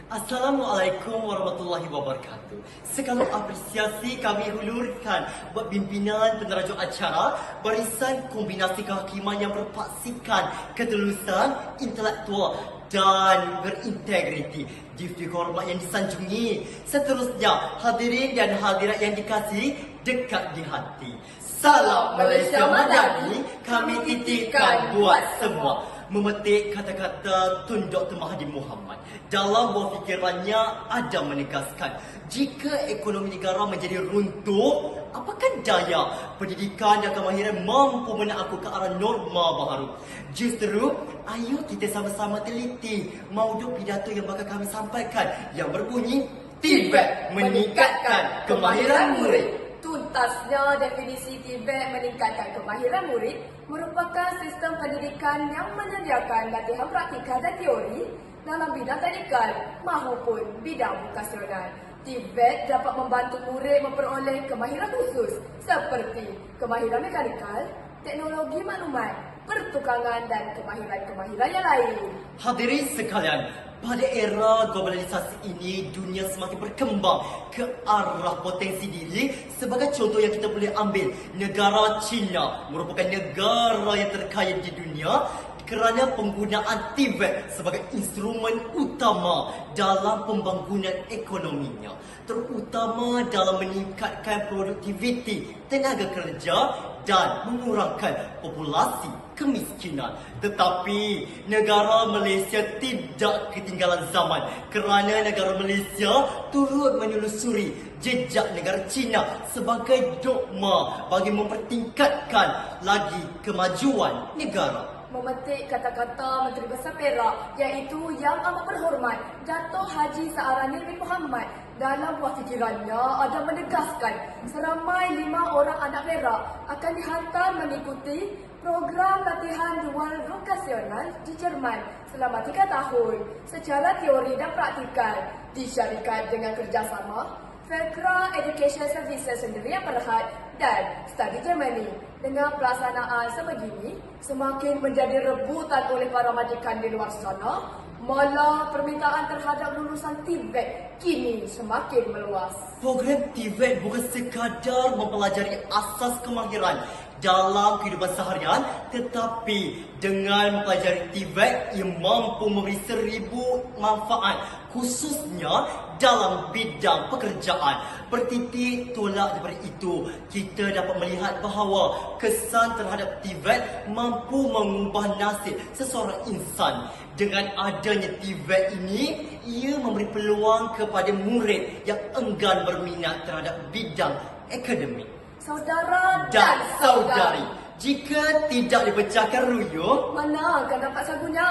Assalamualaikum warahmatullahi wabarakatuh. Segala apresiasi kami hulurkan buat pimpinan peneraju acara barisan kombinasi kehakiman yang berpaksikan ketulusan, intelektual dan berintegriti. Difti hormat yang disanjungi. Seterusnya, hadirin dan hadirat yang dikasihi dekat di hati. Salam Malaysia Madani, kami titipkan buat semua. Memetik kata-kata Tun Dr. Mahathir Mohamad. Dalam buah fikirannya ada menegaskan, jika ekonomi negara menjadi runtuh, apakah daya pendidikan dan kemahiran mampu menak aku ke arah norma baru? Justru, ayo kita sama-sama teliti mauduk pidato yang bakal kami sampaikan yang berbunyi TVET meningkatkan kemahiran murid. Tuntasnya definisi TVET meningkatkan kemahiran murid merupakan sistem pendidikan yang menyediakan latihan praktikal dan teori dalam bidang teknikal maupun bidang vokasional. TVET dapat membantu murid memperoleh kemahiran khusus seperti kemahiran mekanikal, teknologi maklumat, pertukangan dan kemahiran-kemahiran yang lain. Hadirin sekalian, pada era globalisasi ini, dunia semakin berkembang ke arah potensi diri. Sebagai contoh yang kita boleh ambil, negara China merupakan negara yang terkaya di dunia kerana penggunaan TVET sebagai instrumen utama dalam pembangunan ekonominya, terutama dalam meningkatkan produktiviti tenaga kerja dan mengurangkan populasi kemiskinan. Tetapi negara Malaysia tidak ketinggalan zaman kerana negara Malaysia turut menelusuri jejak negara China sebagai dogma bagi mempertingkatkan lagi kemajuan negara. Memetik kata-kata Menteri Besar Perak iaitu Yang Amat Berhormat Dato' Haji Sa'arani bin Mohamad dalam buah fikirannya ada menegaskan seramai 5 orang anak Perak akan dihantar mengikuti program latihan dual vokasional di Jerman selama 3 tahun secara teori dan praktikal disyarikat dengan kerjasama Felkra Education Services Sendirian Berhad dan Study Germany. Dengan pelaksanaan sebegini, semakin menjadi rebutan oleh para majikan di luar sana, malah permintaan terhadap lulusan TVET kini semakin meluas. Program TVET bukan sekadar mempelajari asas kemahiran dalam kehidupan seharian, tetapi dengan mempelajari TVET ia mampu memberi 1000 manfaat, khususnya dalam bidang pekerjaan. Bertitik tolak daripada itu, kita dapat melihat bahawa kesan terhadap TVET mampu mengubah nasib seseorang insan. Dengan adanya TVET ini, ia memberi peluang kepada murid yang enggan berminat terhadap bidang akademik. Saudara Dan saudari, jika tidak dipecahkan ruyuk, mana akan dapat sagunya?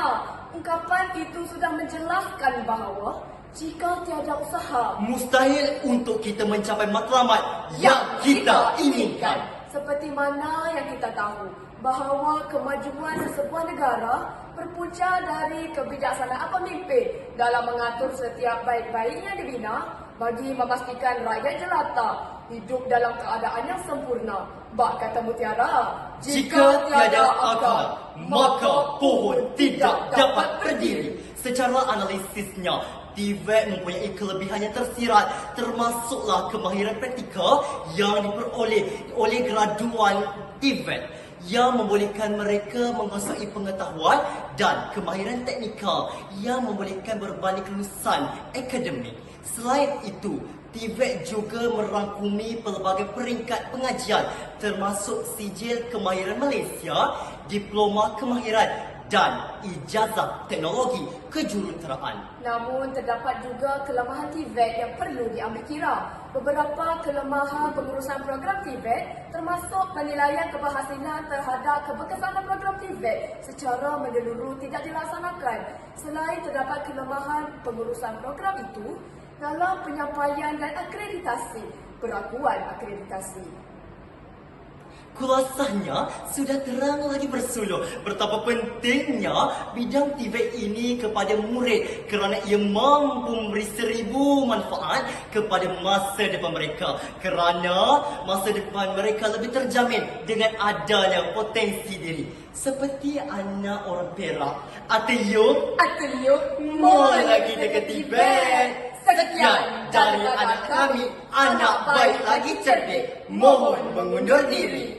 Ungkapan itu sudah menjelaskan bahawa jika tiada usaha, mustahil untuk kita mencapai matlamat yang kita inginkan. Seperti mana yang kita tahu bahawa kemajuan sesebuah negara berpunca dari kebijaksanaan pemimpin dalam mengatur setiap baik-baik yang dibina bagi memastikan rakyat jelata hidup dalam keadaan yang sempurna. Bak kata Mutiara, Jika tiada akal, maka pohon tidak dapat berdiri. Secara analisisnya, TVET mempunyai kelebihan yang tersirat, termasuklah kemahiran praktikal yang diperoleh oleh graduan TVET yang membolehkan mereka menguasai pengetahuan dan kemahiran teknikal yang membolehkan berbanding kelulusan akademik. Selain itu, TVET juga merangkumi pelbagai peringkat pengajian termasuk Sijil Kemahiran Malaysia, Diploma Kemahiran dan Ijazah Teknologi Kejuruteraan. Namun terdapat juga kelemahan TVET yang perlu diambil kira. Beberapa kelemahan pengurusan program TVET termasuk penilaian keberhasilan terhadap keberkesanan program TVET secara menyeluruh tidak dilaksanakan. Selain terdapat kelemahan pengurusan program itu dalam penyampaian dan akreditasi, perakuan akreditasi. Kulasanya sudah terang lagi bersuluh betapa pentingnya bidang TVET ini kepada murid kerana ia mampu memberi 1000 manfaat kepada masa depan mereka, kerana masa depan mereka lebih terjamin dengan adanya potensi diri. Seperti anak orang Perak, Ateyuk, Mau lagi dekat TVET. Sekian dari anak kami, anak baik lagi cerdik. Mohon mengundur diri.